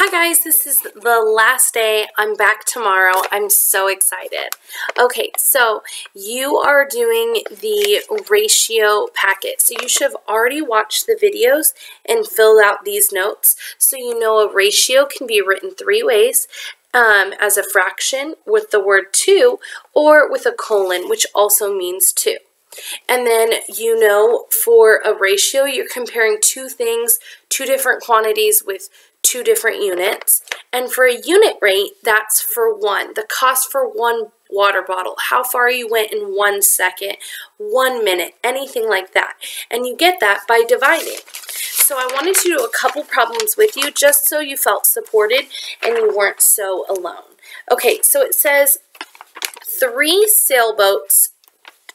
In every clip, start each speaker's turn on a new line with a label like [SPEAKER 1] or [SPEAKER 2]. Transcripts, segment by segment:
[SPEAKER 1] Hi guys, this is the last day. I'm back tomorrow. I'm so excited. Okay, so you are doing the ratio packet. So you should have already watched the videos and filled out these notes. So you know a ratio can be written three ways. As a fraction with the word 2 or with a colon, which also means 2. And then you know for a ratio, you're comparing two things, two different quantities with two different units. And for a unit rate, that's for one. The cost for one water bottle, how far you went in 1 second, 1 minute, anything like that. And you get that by dividing. So I wanted to do a couple problems with you just so you felt supported and you weren't so alone. Okay, so it says 3 sailboats.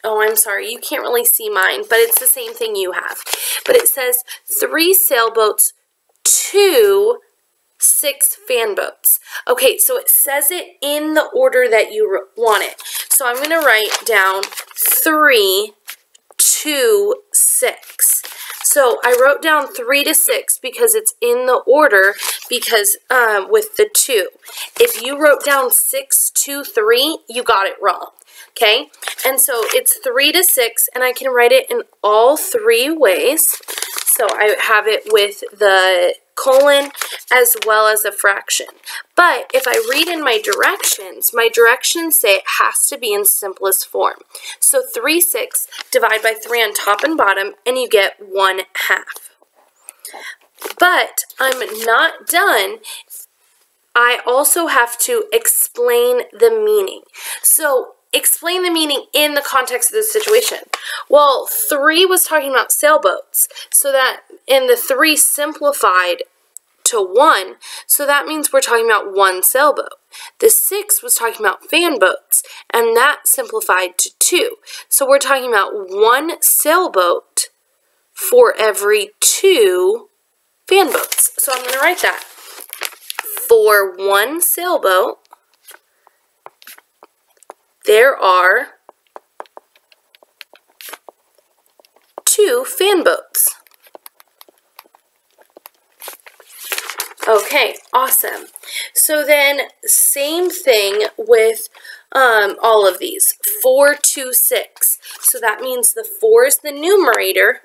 [SPEAKER 1] Oh, I'm sorry, you can't really see mine, but it's the same thing you have. But it says 3 sailboats to 6 fan boats. Okay, so it says it in the order that you want it. So I'm going to write down 3 to 6. So I wrote down 3 to 6 because it's in the order because with the 2. If you wrote down 6 to 3, you got it wrong. Okay, and so it's 3 to 6, and I can write it in all 3 ways. So I have it with the colon as well as a fraction. But if I read in my directions say it has to be in simplest form. So 3/6, divide by 3 on top and bottom, and you get 1/2. But I'm not done. I also have to explain the meaning. So explain the meaning in the context of the situation. Well, 3 was talking about sailboats, so that in the 3 simplified to 1, so that means we're talking about 1 sailboat. The 6 was talking about fan boats, and that simplified to 2. So we're talking about 1 sailboat for every 2 fan boats. So I'm going to write that. For 1 sailboat, there are 2 fan boats. Okay, awesome. So then same thing with all of these. 4 to 6. So that means the 4 is the numerator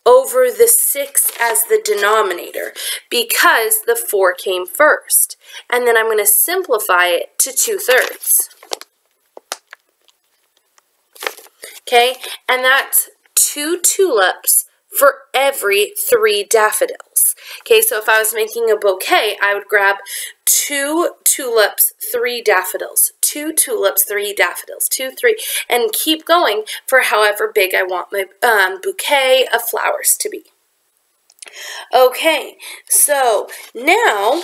[SPEAKER 1] over the 6 as the denominator because the 4 came first. And then I'm going to simplify it to 2/3. Okay, and that's 2 tulips for every 3 daffodils. Okay, so if I was making a bouquet, I would grab 2 tulips, 3 daffodils, 2 tulips, 3 daffodils, 2, 3, and keep going for however big I want my bouquet of flowers to be. Okay, so now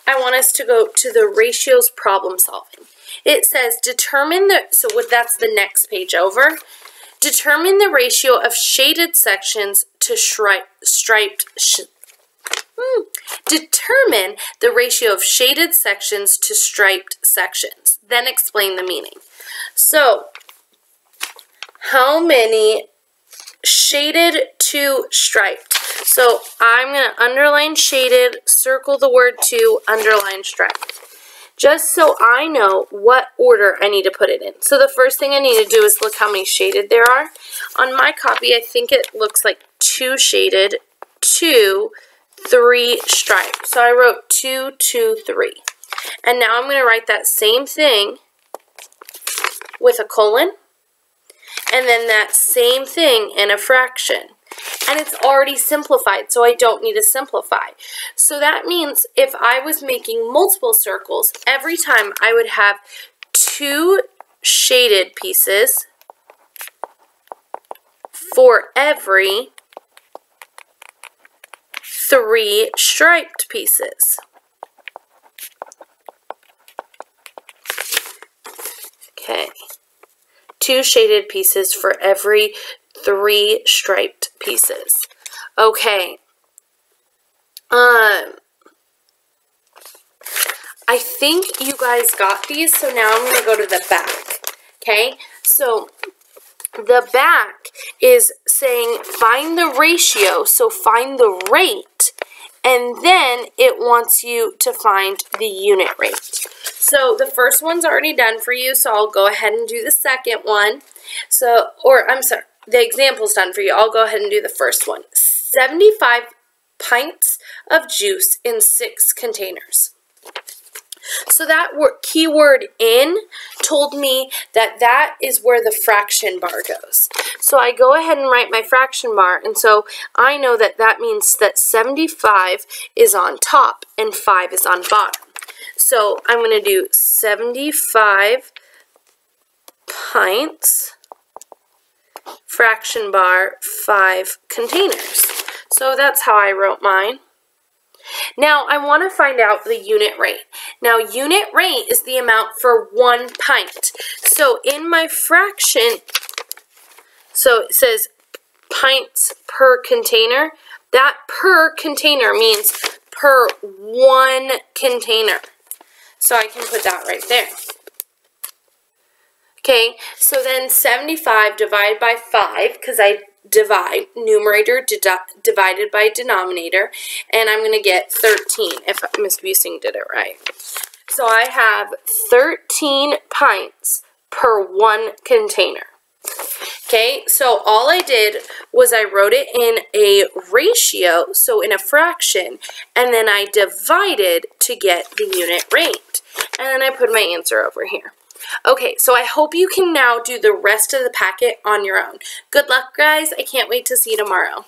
[SPEAKER 1] I want us to go to the ratios problem solving. It says determine the, so that's the next page over. Determine the ratio of shaded sections to determine the ratio of shaded sections to striped sections. Then explain the meaning. So, how many shaded to striped? So, I'm going to underline shaded, circle the word to, underline striped. Just so I know what order I need to put it in. So the first thing I need to do is look how many shaded there are. On my copy, I think it looks like 2 shaded, 2, 3 striped. So I wrote 2, 2, 3. And now I'm going to write that same thing with a colon. And then that same thing in a fraction. And it's already simplified, so I don't need to simplify. So that means if I was making multiple circles, every time I would have 2 shaded pieces for every 3 striped pieces. Okay. 2 shaded pieces for every 3 striped pieces. Okay. I think you guys got these, so now I'm going to go to the back. Okay? So, the back is saying find the ratio, so find the rate and then it wants you to find the unit rate. So the first one's already done for you, so I'll go ahead and do the second one. The example's done for you. I'll go ahead and do the first one. 75 pints of juice in 6 containers. So that keyword in told me that that is where the fraction bar goes. So I go ahead and write my fraction bar, and so I know that that means that 75 is on top and 5 is on bottom. So I'm going to do 75 pints, fraction bar, 5 containers. So that's how I wrote mine. Now, I want to find out the unit rate. Now, unit rate is the amount for 1 pint. So, in my fraction, so it says pints per container. That per container means per 1 container. So, I can put that right there. Okay, so then 75 divided by 5, because I divide, numerator divided by denominator, and I'm going to get 13, if Miss Busing did it right. So I have 13 pints per 1 container. Okay, so all I did was I wrote it in a ratio, so in a fraction, and then I divided to get the unit rate. And then I put my answer over here. Okay, so I hope you can now do the rest of the packet on your own. Good luck, guys. I can't wait to see you tomorrow.